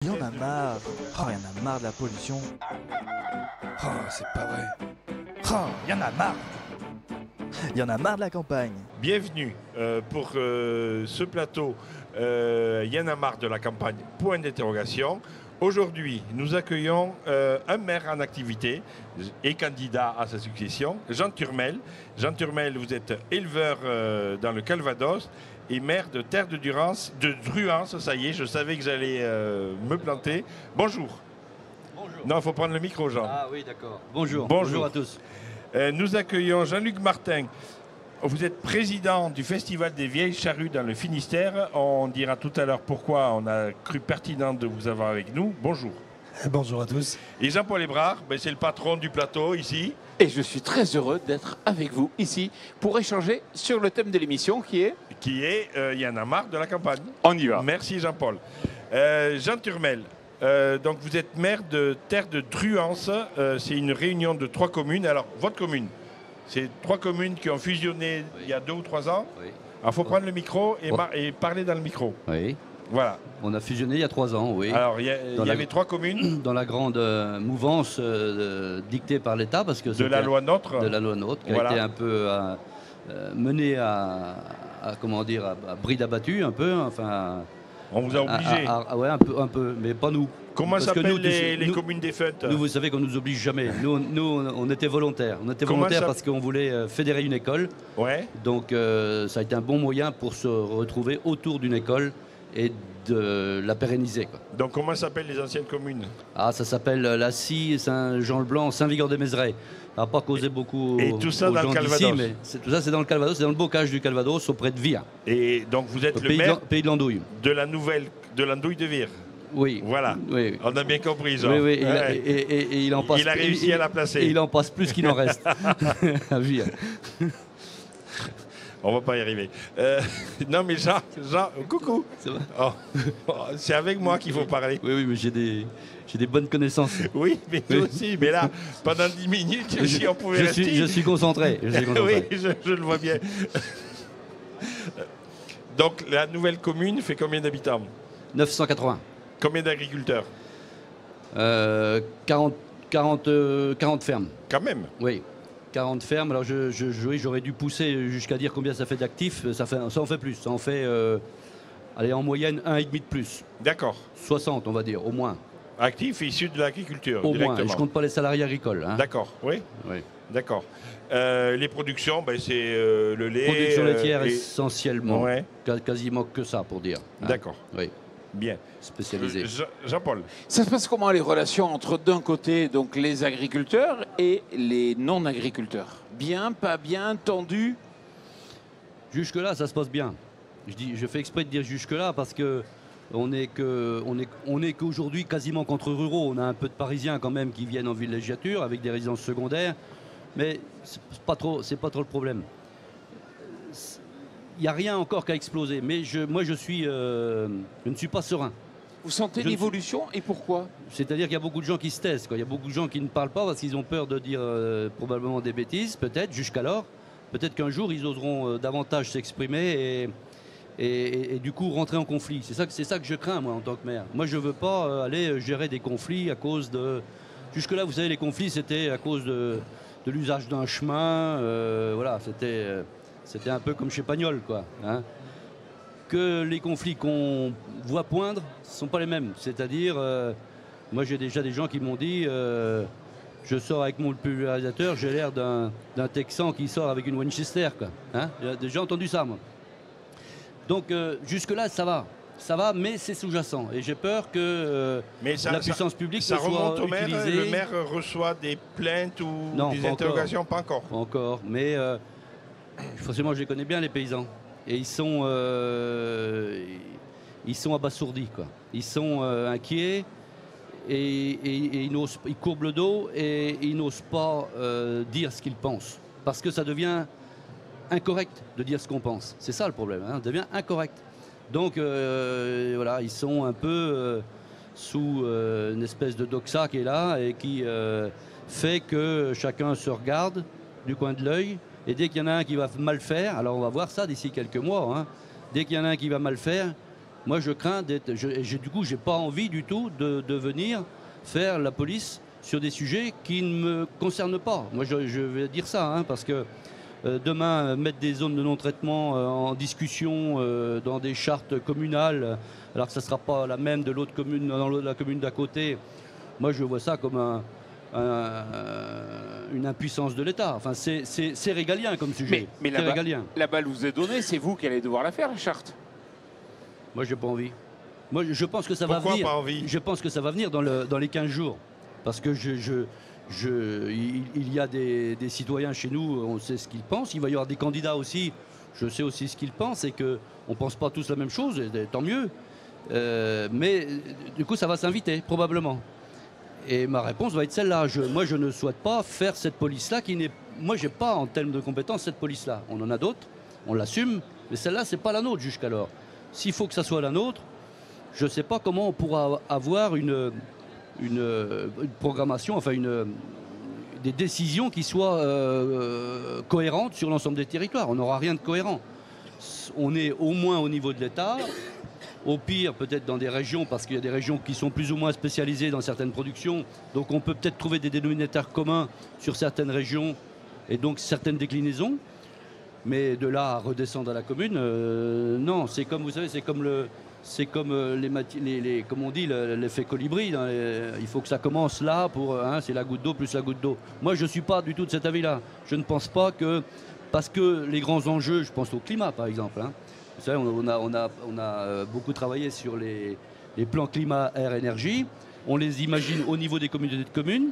Il y en a marre. Oh, il y en a marre de la pollution. Oh, c'est pas vrai. Oh, il y en a marre. Il y en a marre de la campagne. Bienvenue pour ce plateau Y en a marre de la campagne, point d'interrogation. Aujourd'hui, nous accueillons un maire en activité et candidat à sa succession, Jean Turmel. Jean Turmel, vous êtes éleveur dans le Calvados et maire de Terre de Druance, ça y est, je savais que j'allais me planter. Bonjour. Bonjour. Non, il faut prendre le micro, Jean. Ah oui, d'accord. Bonjour. Bonjour. Bonjour à tous. Nous accueillons Jean-Luc Martin. Vous êtes président du Festival des Vieilles Charrues dans le Finistère. On dira tout à l'heure pourquoi on a cru pertinent de vous avoir avec nous. Bonjour. Bonjour à tous. Et Jean-Paul Hébrard, c'est le patron du plateau ici. Et je suis très heureux d'être avec vous ici pour échanger sur le thème de l'émission qui est... Y en a marre de la campagne. On y va. Merci Jean-Paul. Jean Turmel, donc vous êtes maire de Terre de Druance. C'est une réunion de 3 communes. Alors, votre commune, c'est 3 communes qui ont fusionné il y a 2 ou 3 ans. Oui. Alors, il faut prendre le micro et parler dans le micro. Oui. Voilà. On a fusionné il y a 3 ans, oui. Alors, il y avait 3 communes. Dans la grande mouvance dictée par l'État, parce que De la loi NOTRe. De la loi NOTRe, qui Voilà. a été un peu menée à bride abattue, un peu. Enfin, On vous a obligé. ouais, un peu, mais pas nous. Comment Parce que s'appellent nous, les nous- communes défuntes? Nous, vous savez qu'on nous oblige jamais. Nous, on était volontaires. On était Comment volontaires ça- parce qu'on voulait fédérer une école. Ouais. Donc ça a été un bon moyen pour se retrouver autour d'une école et de la pérenniser, quoi. Donc, comment s'appellent les anciennes communes? Ah, ça s'appelle la Scie, Saint-Jean-le-Blanc, Saint-Vigor-des-Mézerais. Ça n'a pas causé beaucoup Et tout ça aux dans le gens Calvados. d'ici, mais tout ça c'est dans le Calvados, c'est dans le bocage du Calvados, auprès de Vire, Et donc, vous êtes au le maire pays de l'Andouille. de l'Andouille de Vire. Oui. Voilà. Oui. On a bien compris, Jean. Oui, oui, Ouais. et il en passe. Il a réussi à la placer. Et il en passe plus qu'il en reste à Vire. On va pas y arriver. Non, mais Jean, coucou. C'est vrai. Oh, c'est avec moi qu'il faut parler. Oui, mais j'ai des bonnes connaissances. Oui, mais toi Oui. aussi. Mais là, pendant 10 minutes, si on pouvait rester... Je suis concentré. Je suis concentré. Oui, je le vois bien. Donc, la nouvelle commune fait combien d'habitants? 980. Combien d'agriculteurs? 40 fermes. Quand même. Oui. 40 fermes. Alors oui, j'aurais dû pousser jusqu'à dire combien ça fait d'actifs. Ça en fait plus. Ça en fait allez, en moyenne 1,5 de plus. D'accord. 60, on va dire, au moins. Actifs issus de l'agriculture, Au moins. directement. Et je compte pas les salariés agricoles, hein. D'accord, oui. Oui. D'accord. Les productions, c'est le lait. Production laitière et- essentiellement. Ouais. Quasiment que ça pour dire, hein. D'accord. Oui. Bien. Spécialisé. Jean-Paul. Ça se passe comment les relations entre d'un côté donc les agriculteurs et les non-agriculteurs? Bien, pas bien, tendu? Jusque-là, ça se passe bien. Je fais exprès de dire jusque-là parce que on n'est qu'aujourd'hui quasiment qu'entre ruraux. On a un peu de Parisiens quand même qui viennent en villégiature avec des résidences secondaires, mais c'est pas trop le problème. Il n'y a rien encore qu'à exploser, mais moi je ne suis pas serein. Vous sentez Je ne l'évolution et pourquoi? C'est-à-dire qu'il y a beaucoup de gens qui se taisent, quoi. Il y a beaucoup de gens qui ne parlent pas parce qu'ils ont peur de dire probablement des bêtises, peut-être, jusqu'alors. Peut-être qu'un jour, ils oseront davantage s'exprimer et du coup rentrer en conflit. C'est ça que je crains, moi, en tant que maire. Moi, je ne veux pas aller gérer des conflits à cause de... Jusque-là, vous savez, les conflits, c'était à cause de l'usage d'un chemin. Voilà, c'était un peu comme chez Pagnol, quoi, hein. Que les conflits qu'on voit poindre ne sont pas les mêmes. C'est-à-dire, moi j'ai déjà des gens qui m'ont dit je sors avec mon pulvérisateur, j'ai l'air d'un Texan qui sort avec une Winchester, quoi, hein. J'ai déjà entendu ça, moi. Donc jusque-là, ça va, mais c'est sous-jacent. Et j'ai peur que Mais ça, la puissance publique ça ne soit remonte au maire. utilisée. Le maire reçoit des plaintes ou Non, des pas interrogations? Pas encore. Pas encore, mais forcément je les connais bien, les paysans. Et ils sont abasourdis, quoi. Ils sont inquiets et ils courbent le dos et ils n'osent pas dire ce qu'ils pensent. Parce que ça devient incorrect de dire ce qu'on pense. C'est ça le problème, hein, ça devient incorrect. Donc voilà, ils sont un peu sous une espèce de doxa qui est là et qui fait que chacun se regarde du coin de l'œil. Et dès qu'il y en a un qui va mal faire, alors on va voir ça d'ici quelques mois, hein, dès qu'il y en a un qui va mal faire, Moi, je crains d'être. Du coup, j'ai pas envie du tout de venir faire la police sur des sujets qui ne me concernent pas. Moi, je vais dire ça, hein, parce que demain, mettre des zones de non-traitement en discussion dans des chartes communales, alors que ça ne sera pas la même de l'autre commune, dans la commune d'à côté, moi, je vois ça comme une impuissance de l'État. Enfin, c'est régalien comme sujet. Mais c'est régalien. La balle vous est donnée, c'est vous qui allez devoir la faire, la charte. Moi, j'ai pas envie. Moi, je pense que ça va Pourquoi venir. pas envie? Je pense que ça va venir dans les 15 jours. Parce que il y a des citoyens chez nous, on sait ce qu'ils pensent. Il va y avoir des candidats aussi, je sais aussi ce qu'ils pensent et qu'on ne pense pas tous la même chose, et tant mieux. Mais du coup, ça va s'inviter, probablement. Et ma réponse va être celle-là. Moi, je ne souhaite pas faire cette police-là qui n'est... Moi, je n'ai pas en termes de compétences cette police-là. On en a d'autres, on l'assume, mais celle-là, ce n'est pas la nôtre jusqu'alors. S'il faut que ça soit la nôtre, je ne sais pas comment on pourra avoir une programmation, enfin des décisions qui soient cohérentes sur l'ensemble des territoires. On n'aura rien de cohérent. On est au moins au niveau de l'État, au pire peut-être dans des régions, parce qu'il y a des régions qui sont plus ou moins spécialisées dans certaines productions, donc on peut peut-être trouver des dénominateurs communs sur certaines régions et donc certaines déclinaisons. Mais de là à redescendre à la commune, non, c'est comme, vous savez, c'est comme comme on dit, l'effet colibri. Il faut que ça commence là, c'est la goutte d'eau plus la goutte d'eau. Moi, je ne suis pas du tout de cet avis-là. Je ne pense pas que, parce que les grands enjeux, je pense au climat par exemple. Hein. Vous savez, on a beaucoup travaillé sur les plans climat, air, énergie. On les imagine au niveau des communautés de communes,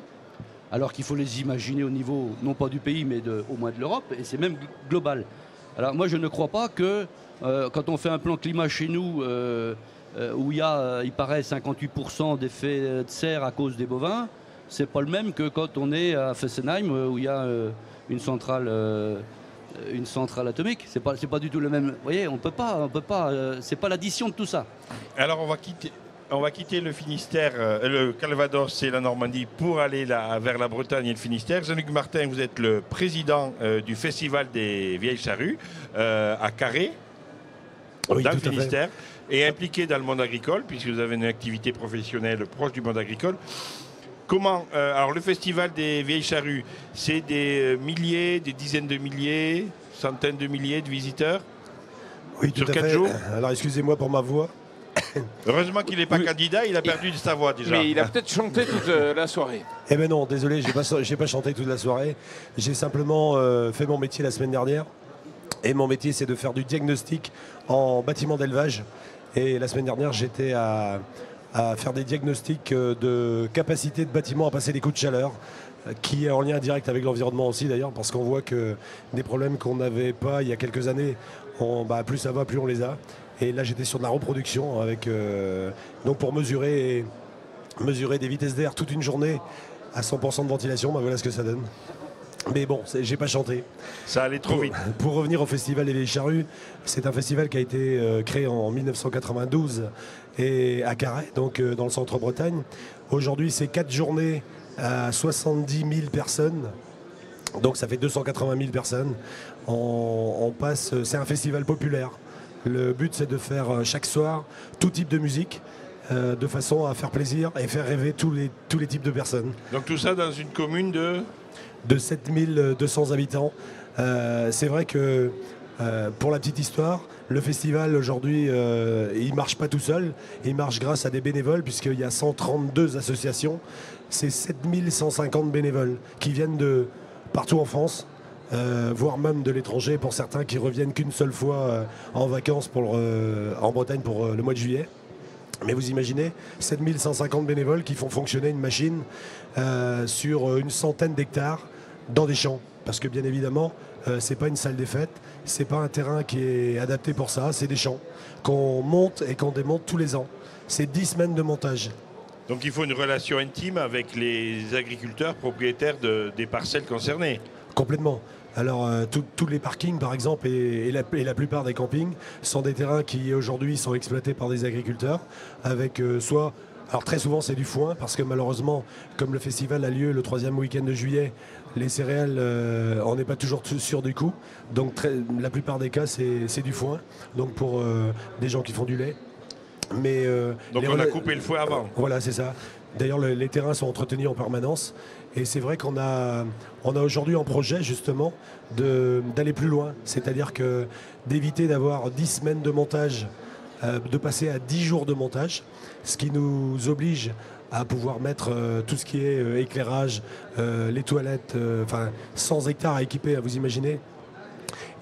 alors qu'il faut les imaginer au niveau, non pas du pays, mais au moins de l'Europe, et c'est même global. Alors moi, je ne crois pas que quand on fait un plan climat chez nous, où il y a, il paraît, 58% d'effet de serre à cause des bovins, c'est pas le même que quand on est à Fessenheim, où il y a une centrale atomique. C'est pas du tout le même. Vous voyez, on peut pas. C'est pas l'addition de tout ça. Alors on va quitter le Finistère, le Calvados et la Normandie pour aller vers la Bretagne et le Finistère. Jean-Luc Martin, vous êtes le président du Festival des Vieilles Charrues à Carré, Oui, dans le tout à fait. Finistère, et impliqué dans le monde agricole, puisque vous avez une activité professionnelle proche du monde agricole. Comment alors le Festival des Vieilles Charrues, c'est des milliers, des dizaines de milliers, centaines de milliers de visiteurs Oui, tout sur à 4 fait. jours. Alors, excusez-moi pour ma voix. Heureusement qu'il n'est pas candidat, il a perdu de sa voix déjà. Mais il a peut-être chanté toute la soirée. Eh ben non, désolé, j'ai pas chanté toute la soirée. J'ai simplement fait mon métier la semaine dernière. Et mon métier, c'est de faire du diagnostic en bâtiment d'élevage. Et la semaine dernière, j'étais à faire des diagnostics de capacité de bâtiment à passer les coups de chaleur, qui est en lien direct avec l'environnement aussi d'ailleurs, parce qu'on voit que des problèmes qu'on n'avait pas il y a quelques années, plus ça va, plus on les a. Et là, j'étais sur de la reproduction avec, donc pour mesurer des vitesses d'air toute une journée à 100% de ventilation. Voilà ce que ça donne. Mais bon, j'ai pas chanté. Ça allait trop vite. Pour revenir au Festival des Vieilles Charrues, c'est un festival qui a été créé en 1992 et à Carhaix, donc dans le centre-Bretagne. Aujourd'hui, c'est 4 journées à 70 000 personnes. Donc ça fait 280 000 personnes. On passe, c'est un festival populaire. Le but, c'est de faire chaque soir tout type de musique, de façon à faire plaisir et faire rêver tous les types de personnes. Donc tout ça dans une commune de 7200 habitants. C'est vrai que, pour la petite histoire, le festival aujourd'hui, il ne marche pas tout seul. Il marche grâce à des bénévoles, puisqu'il y a 132 associations. C'est 7150 bénévoles qui viennent de partout en France. Voire même de l'étranger pour certains qui reviennent qu'une seule fois en vacances en Bretagne pour le mois de juillet. Mais vous imaginez 7150 bénévoles qui font fonctionner une machine sur une centaine d'hectares dans des champs. Parce que bien évidemment, c'est pas une salle des fêtes, c'est pas un terrain qui est adapté pour ça, c'est des champs qu'on monte et qu'on démonte tous les ans. C'est 10 semaines de montage. Donc il faut une relation intime avec les agriculteurs propriétaires des parcelles concernées. Complètement. Alors tous les parkings par exemple et la plupart des campings sont des terrains qui aujourd'hui sont exploités par des agriculteurs avec alors très souvent c'est du foin parce que malheureusement comme le festival a lieu le 3e week-end de juillet, les céréales on n'est pas toujours sûr du coup. Donc la plupart des cas c'est du foin. Donc pour des gens qui font du lait. Mais, Donc on a coupé le fouet avant. Voilà, c'est ça. D'ailleurs, les terrains sont entretenus en permanence. Et c'est vrai qu'on a aujourd'hui en projet, justement, d'aller plus loin. C'est-à-dire d'éviter d'avoir 10 semaines de montage, de passer à 10 jours de montage, ce qui nous oblige à pouvoir mettre tout ce qui est éclairage, les toilettes, 100 hectares à équiper, à vous imaginer.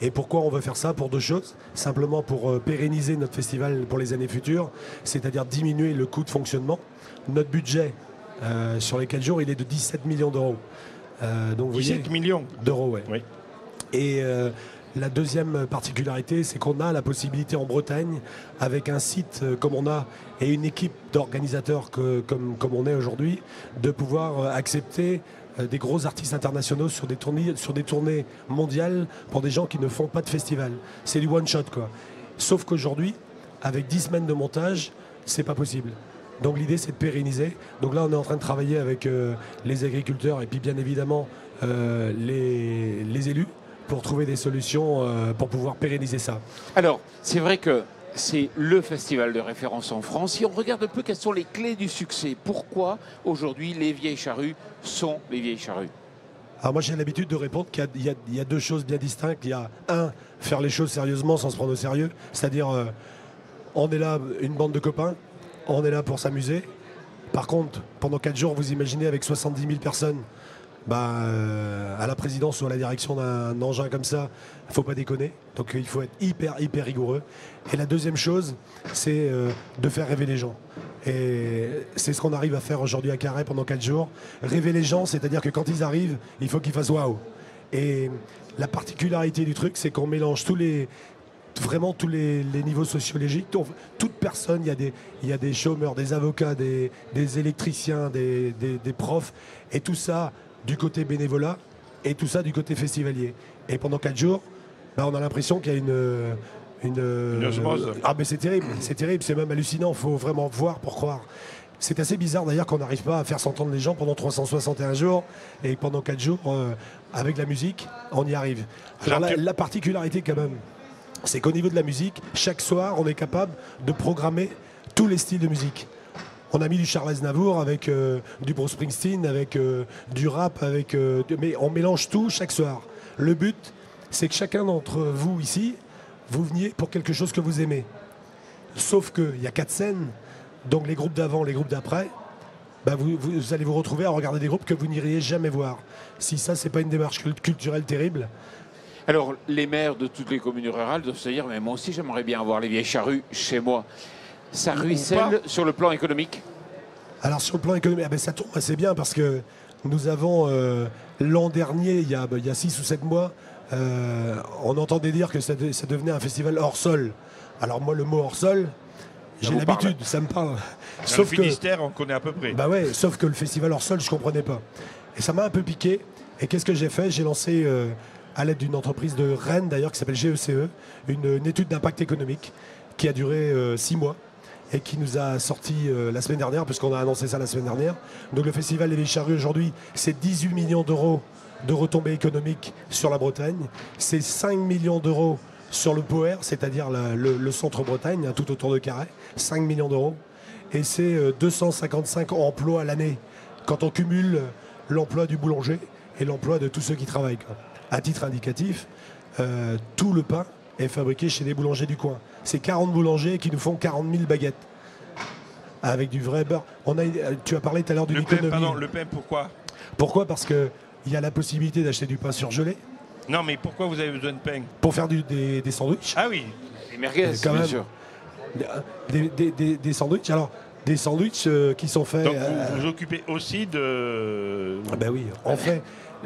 Et pourquoi on veut faire ça? Pour deux choses. Simplement pour pérenniser notre festival pour les années futures, c'est-à-dire diminuer le coût de fonctionnement. Notre budget sur les 4 jours, il est de 17 millions d'euros. Donc, 17 millions d'euros, ouais. Oui. Et la deuxième particularité, c'est qu'on a la possibilité en Bretagne, avec un site comme on a et une équipe d'organisateurs comme on est aujourd'hui, de pouvoir accepter des gros artistes internationaux sur des tournées mondiales pour des gens qui ne font pas de festival. C'est du one shot, quoi. Sauf qu'aujourd'hui, avec 10 semaines de montage, c'est pas possible. Donc l'idée, c'est de pérenniser. Donc là, on est en train de travailler avec les agriculteurs et puis bien évidemment les élus pour trouver des solutions pour pouvoir pérenniser ça. Alors, c'est vrai que c'est le festival de référence en France. Si on regarde un peu quelles sont les clés du succès, pourquoi aujourd'hui les Vieilles Charrues sont les Vieilles Charrues? Alors moi j'ai l'habitude de répondre qu'il y a deux choses bien distinctes. Il y a faire les choses sérieusement sans se prendre au sérieux. C'est-à-dire on est là, une bande de copains, on est là pour s'amuser. Par contre, pendant 4 jours, vous imaginez avec 70 000 personnes, à la présidence ou à la direction d'un engin comme ça, il ne faut pas déconner. Donc il faut être hyper rigoureux. Et la deuxième chose, c'est de faire rêver les gens. Et c'est ce qu'on arrive à faire aujourd'hui à Carhaix pendant 4 jours. Rêver les gens, c'est-à-dire que quand ils arrivent, il faut qu'ils fassent waouh. Et la particularité du truc, c'est qu'on mélange tous les niveaux sociologiques. Toute personne, il y a des chômeurs, des avocats, des électriciens, des profs, et tout ça du côté bénévolat et tout ça du côté festivalier. Et pendant 4 jours, on a l'impression qu'il y a une osmose. Mais c'est terrible, c'est même hallucinant, il faut vraiment voir pour croire. C'est assez bizarre d'ailleurs qu'on n'arrive pas à faire s'entendre les gens pendant 361 jours et pendant 4 jours, avec la musique, on y arrive. Alors la particularité quand même, c'est qu'au niveau de la musique, chaque soir, on est capable de programmer tous les styles de musique. On a mis du Charles Aznavour avec du Bruce Springsteen, avec du rap, mais on mélange tout chaque soir. Le but, c'est que chacun d'entre vous ici, vous veniez pour quelque chose que vous aimez. Sauf qu'il y a 4 scènes, donc les groupes d'avant, les groupes d'après, vous allez vous retrouver à regarder des groupes que vous n'iriez jamais voir. Si ça, c'est pas une démarche culturelle terrible. Alors, les maires de toutes les communes rurales doivent se dire, mais moi aussi, j'aimerais bien avoir les Vieilles Charrues chez moi. Ça ruisselle sur le plan économique? Alors, sur le plan économique, ça tombe assez bien parce que nous avons, l'an dernier, il y a 6 ou 7 mois, on entendait dire que ça devenait un festival hors sol. Alors moi, le mot hors sol, j'ai l'habitude, ça me parle. Sauf que Finistère, on connaît à peu près. Sauf que le festival hors sol, je ne comprenais pas. Et ça m'a un peu piqué. Et qu'est-ce que j'ai fait? J'ai lancé, à l'aide d'une entreprise de Rennes, d'ailleurs, qui s'appelle GECE, une étude d'impact économique qui a duré 6 mois et qui nous a sorti la semaine dernière, puisqu'on a annoncé ça la semaine dernière. Donc le festival des Vieilles Charrues, aujourd'hui, c'est 18 millions d'euros de retombées économiques sur la Bretagne. C'est 5 millions d'euros sur le POER, c'est-à-dire le centre Bretagne, tout autour de Carhaix. 5 millions d'euros. Et c'est 255 emplois à l'année, quand on cumule l'emploi du boulanger et l'emploi de tous ceux qui travaillent. À titre indicatif, tout le pain est fabriqué chez les boulangers du coin. C'est 40 boulangers qui nous font 40 000 baguettes. Avec du vrai beurre. Tu as parlé tout à l'heure d'une économie. Le pain, pourquoi? Pourquoi? Parce qu'il y a la possibilité d'acheter du pain surgelé. Non, mais pourquoi vous avez besoin de pain? Pour faire des sandwichs. Ah oui. Des merguez, bien sûr. Des sandwichs. Alors, des sandwichs qui sont faits... Donc vous vous occupez aussi de... oui,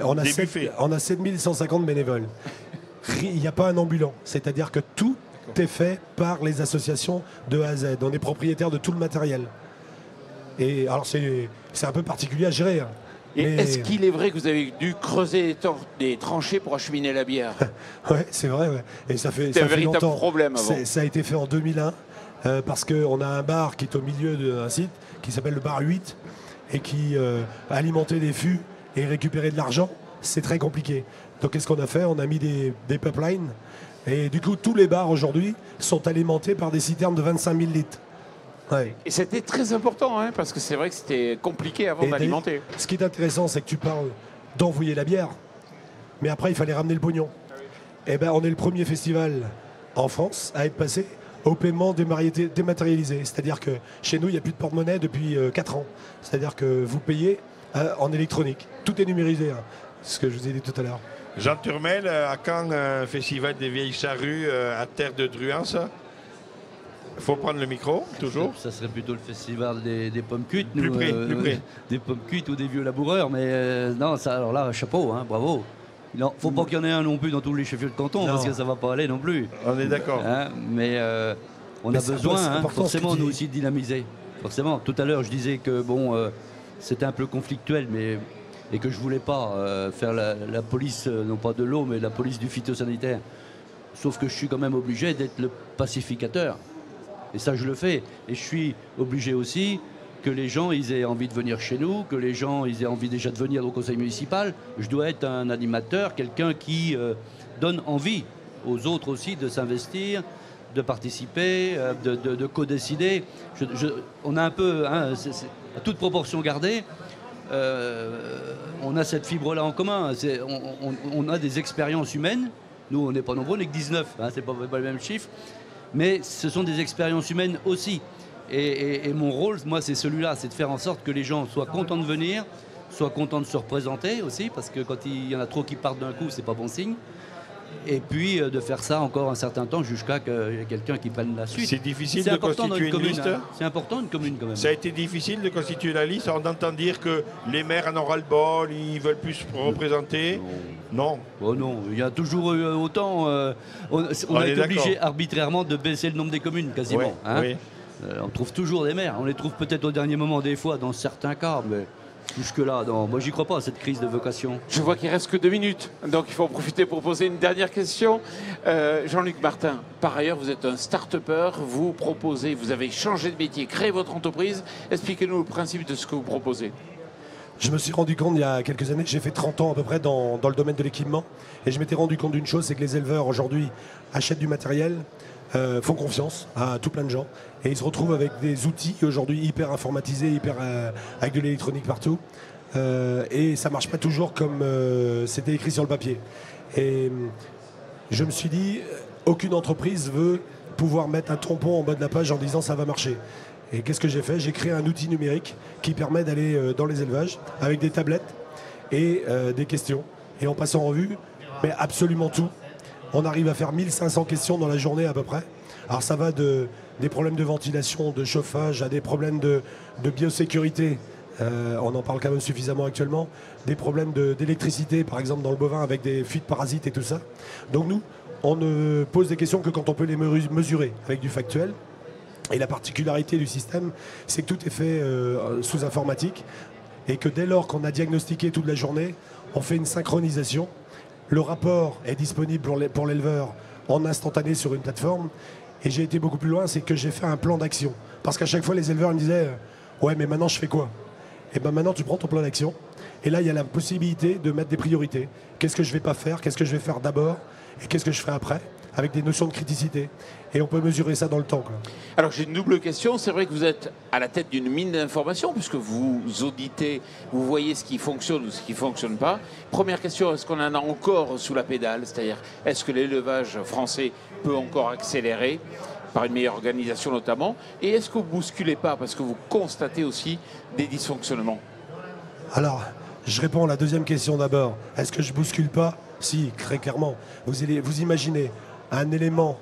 on a 7150 bénévoles. Il n'y a pas un ambulant. C'est-à-dire que tout est fait par les associations de A à Z. On est propriétaire de tout le matériel. Et alors c'est un peu particulier à gérer. Et est-ce qu'il est vrai que vous avez dû creuser des tranchées pour acheminer la bière? Oui, c'est vrai. Ouais. Et ça fait un véritable longtemps. Problème avant. Ça a été fait en 2001 parce qu'on a un bar qui est au milieu d'un site qui s'appelle le bar 8 et qui alimentait des fûts et récupérer de l'argent, c'est très compliqué. Donc qu'est-ce qu'on a fait? On a mis des pipelines et du coup tous les bars aujourd'hui sont alimentés par des citernes de 25 000 litres. Ouais. Et c'était très important, hein, parce que c'est vrai que c'était compliqué avant Et d'alimenter. Ce qui est intéressant, c'est que tu parles d'envoyer la bière, mais après, il fallait ramener le pognon. Eh ben, on est le premier festival en France à être passé au paiement dématérialisé. C'est-à-dire que chez nous, il n'y a plus de porte-monnaie depuis 4 ans. C'est-à-dire que vous payez en électronique. Tout est numérisé, hein, ce que je vous ai dit tout à l'heure. Jean Turmel, à quand un festival des vieilles charrues à Terre de Druance? Il faut prendre le micro, toujours. Ça serait plutôt le festival des pommes cuites. Plus près, plus près. Des pommes cuites ou des vieux laboureurs. Mais non, ça, alors là, chapeau, hein, bravo. Il ne faut pas qu'il y en ait un non plus dans tous les chefs-lieux de canton, parce que ça ne va pas aller non plus. On est d'accord. Hein, mais on a besoin, forcément, nous aussi, de dynamiser. Forcément. Tout à l'heure, je disais que bon, c'était un peu conflictuel, et que je ne voulais pas faire la police, non pas de l'eau, mais la police du phytosanitaire. Sauf que je suis quand même obligé d'être le pacificateur. Et ça, je le fais. Et je suis obligé aussi que les gens ils aient envie de venir chez nous, que les gens ils aient envie déjà de venir au conseil municipal. Je dois être un animateur, quelqu'un qui donne envie aux autres aussi de s'investir, de participer, de co-décider. On a un peu, hein, à toute proportion gardée, on a cette fibre-là en commun. On a des expériences humaines. Nous, on n'est pas nombreux, on n'est que 19, hein, c'est pas le même chiffre. Mais ce sont des expériences humaines aussi. Et mon rôle, moi, c'est celui-là, c'est de faire en sorte que les gens soient contents de venir, soient contents de se représenter aussi, parce que quand il y en a trop qui partent d'un coup, c'est pas bon signe. Et puis de faire ça encore un certain temps jusqu'à qu'il y ait quelqu'un qui prenne la suite. C'est difficile de constituer une liste. Hein. C'est important une commune quand même. Ça a été difficile de constituer la liste. On entend dire que les maires en auront le bol, ils veulent plus se représenter. Non. Oh non, il y a toujours eu autant. On a été obligé arbitrairement de baisser le nombre des communes quasiment. Ouais, hein. oui. On trouve toujours des maires. On les trouve peut-être au dernier moment des fois dans certains cas, mais jusque-là, non. Moi, j'y crois pas à cette crise de vocation. Je vois qu'il reste que 2 minutes, donc il faut en profiter pour poser une dernière question. Jean-Luc Martin, par ailleurs, vous êtes un start-upper, vous proposez, vous avez changé de métier, créé votre entreprise. Expliquez-nous le principe de ce que vous proposez. Je me suis rendu compte il y a quelques années, j'ai fait 30 ans à peu près dans le domaine de l'équipement, et je m'étais rendu compte d'une chose, c'est que les éleveurs aujourd'hui achètent du matériel, font confiance à tout plein de gens, et ils se retrouvent avec des outils aujourd'hui hyper informatisés, avec de l'électronique partout, et ça ne marche pas toujours comme c'était écrit sur le papier. Et je me suis dit, aucune entreprise veut pouvoir mettre un tampon en bas de la page en disant ça va marcher. Et qu'est-ce que j'ai fait? J'ai créé un outil numérique qui permet d'aller dans les élevages avec des tablettes et des questions. Et en passant en revue, mais absolument tout. On arrive à faire 1500 questions dans la journée à peu près. Alors ça va des problèmes de ventilation, de chauffage, à des problèmes de biosécurité. On en parle quand même suffisamment actuellement. Des problèmes d'électricité, par exemple dans le bovin avec des fuites parasites et tout ça. Donc nous, on ne pose des questions que quand on peut les mesurer avec du factuel. Et la particularité du système, c'est que tout est fait sous informatique et que dès lors qu'on a diagnostiqué toute la journée, on fait une synchronisation. Le rapport est disponible pour l'éleveur en instantané sur une plateforme. Et j'ai été beaucoup plus loin, c'est que j'ai fait un plan d'action. Parce qu'à chaque fois, les éleveurs me disaient « Ouais, mais maintenant, je fais quoi ?» Et bien maintenant, tu prends ton plan d'action. Et là, il y a la possibilité de mettre des priorités. Qu'est-ce que je ne vais pas faire? Qu'est-ce que je vais faire d'abord? Et qu'est-ce que je ferai après? Avec des notions de criticité. Et on peut mesurer ça dans le temps, quoi. Alors j'ai une double question. C'est vrai que vous êtes à la tête d'une mine d'informations puisque vous auditez, vous voyez ce qui fonctionne ou ce qui ne fonctionne pas. Première question, est-ce qu'on en a encore sous la pédale? C'est-à-dire, est-ce que l'élevage français peut encore accélérer par une meilleure organisation notamment? Et est-ce que vous ne bousculez pas parce que vous constatez aussi des dysfonctionnements? Alors, je réponds à la deuxième question d'abord. Est-ce que je bouscule pas? Si, très clairement. Vous imaginez un élément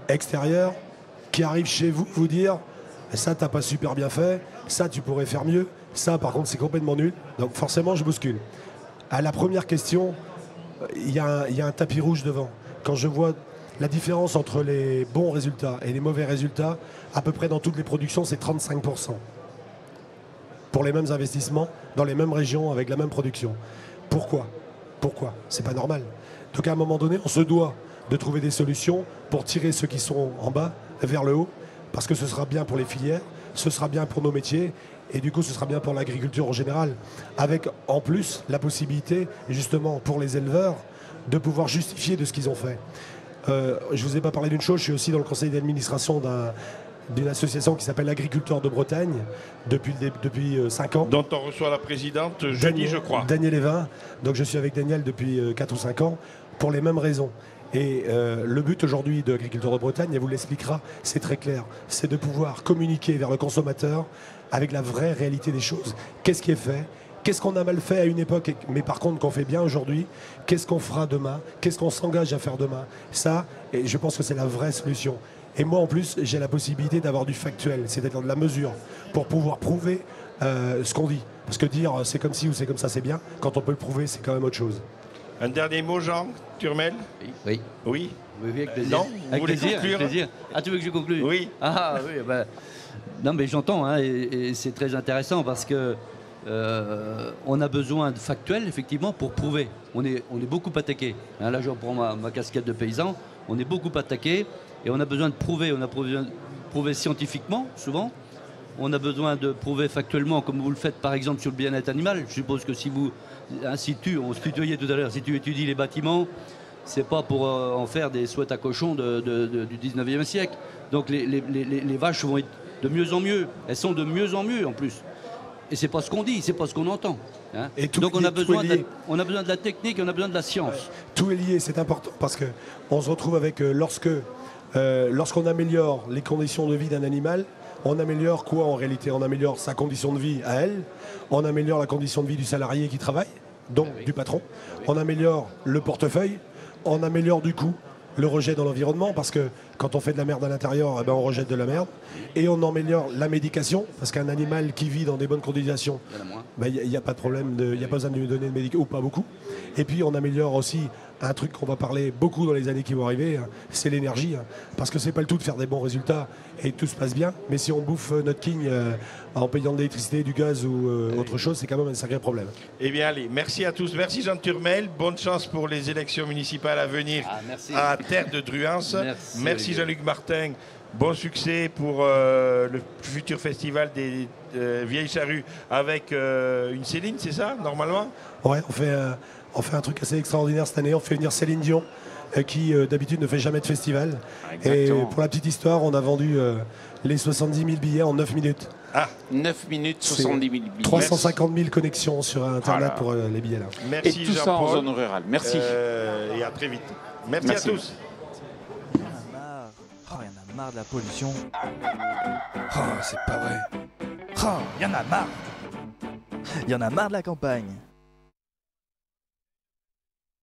extérieur qui arrive chez vous, vous dire ça t'as pas super bien fait, ça tu pourrais faire mieux, ça par contre c'est complètement nul, donc forcément je bouscule. À la première question, il y a un tapis rouge devant. Quand je vois la différence entre les bons résultats et les mauvais résultats, à peu près dans toutes les productions c'est 35%. Pour les mêmes investissements, dans les mêmes régions, avec la même production. Pourquoi? C'est pas normal. Donc à un moment donné, on se doit de trouver des solutions pour tirer ceux qui sont en bas vers le haut, parce que ce sera bien pour les filières, ce sera bien pour nos métiers, et du coup ce sera bien pour l'agriculture en général, avec en plus la possibilité, justement pour les éleveurs, de pouvoir justifier de ce qu'ils ont fait. Je ne vous ai pas parlé d'une chose, je suis aussi dans le conseil d'administration d'une association qui s'appelle Agriculteurs de Bretagne depuis 5 ans. Dont on reçoit la présidente jeudi, je crois. Daniel Evin. Donc je suis avec Daniel depuis 4 ou 5 ans pour les mêmes raisons. Et le but aujourd'hui de Agriculteurs de Bretagne, elle vous l'expliquera, c'est très clair. C'est de pouvoir communiquer vers le consommateur avec la vraie réalité des choses. Qu'est-ce qui est fait ? Qu'est-ce qu'on a mal fait à une époque, mais par contre qu'on fait bien aujourd'hui? Qu'est-ce qu'on fera demain? Qu'est-ce qu'on s'engage à faire demain? Ça, et je pense que c'est la vraie solution. Et moi, en plus, j'ai la possibilité d'avoir du factuel, c'est-à-dire de la mesure, pour pouvoir prouver ce qu'on dit. Parce que dire c'est comme ci ou c'est comme ça, c'est bien. Quand on peut le prouver, c'est quand même autre chose. Un dernier mot, Jean Turmel? Oui. Oui. Oui, avec plaisir. Non, vous avec voulez plaisir, conclure? avec plaisir. Ah, tu veux que je conclue? Oui. Ah, oui, ben, non, mais j'entends, hein, et c'est très intéressant parce que on a besoin de factuels, effectivement, pour prouver. On est beaucoup attaqué. Hein, là, je reprends ma casquette de paysan. On est beaucoup attaqué et on a besoin de prouver. On a besoin de prouver scientifiquement, souvent. On a besoin de prouver factuellement, comme vous le faites, par exemple, sur le bien-être animal. Je suppose que si vous, on se tutoyait tout à l'heure, si tu étudies les bâtiments, c'est pas pour en faire des souhaits à cochons du 19e siècle. Donc les vaches vont être de mieux en mieux. Elles sont de mieux en mieux, en plus. Et c'est pas ce qu'on dit, c'est pas ce qu'on entend. Hein. Et donc on a besoin de la technique, on a besoin de la science. Tout est lié, c'est important parce que on se retrouve avec lorsqu'on améliore les conditions de vie d'un animal, on améliore quoi en réalité? On améliore sa condition de vie à elle, on améliore la condition de vie du salarié qui travaille, donc du patron, on améliore le portefeuille, on améliore du coup le rejet dans l'environnement, parce que quand on fait de la merde à l'intérieur, eh ben on rejette de la merde. Et on améliore la médication, parce qu'un animal qui vit dans des bonnes conditions, il n'y a pas de problème, il n'y a pas besoin de lui donner de médicaments, ou pas beaucoup. Et puis on améliore aussi un truc qu'on va parler beaucoup dans les années qui vont arriver, hein, c'est l'énergie. Hein, parce que c'est pas le tout de faire des bons résultats et tout se passe bien, mais si on bouffe notre king en payant de l'électricité, du gaz ou autre chose, c'est quand même un sacré problème. Eh bien allez, merci à tous. Merci Jean Turmel. Bonne chance pour les élections municipales à venir à Terre de Druance. Merci Jean-Luc Martin. Bon succès pour le futur festival des Vieilles Charrues avec une Céline, c'est ça, normalement? Ouais, on fait un truc assez extraordinaire cette année. On fait venir Céline Dion, qui d'habitude ne fait jamais de festival. Exactement. Et pour la petite histoire, on a vendu les 70 000 billets en 9 minutes. Ah, 9 minutes, 70 000 billets. 350 000 connexions sur Internet pour les billets là. merci Et tout ça en zone rurale. Merci. Et à très vite. Merci à tous. Il y en a marre. Oh, il y en a marre de la pollution. Oh, c'est pas vrai. Oh, il y en a marre. Il y en a marre de la campagne.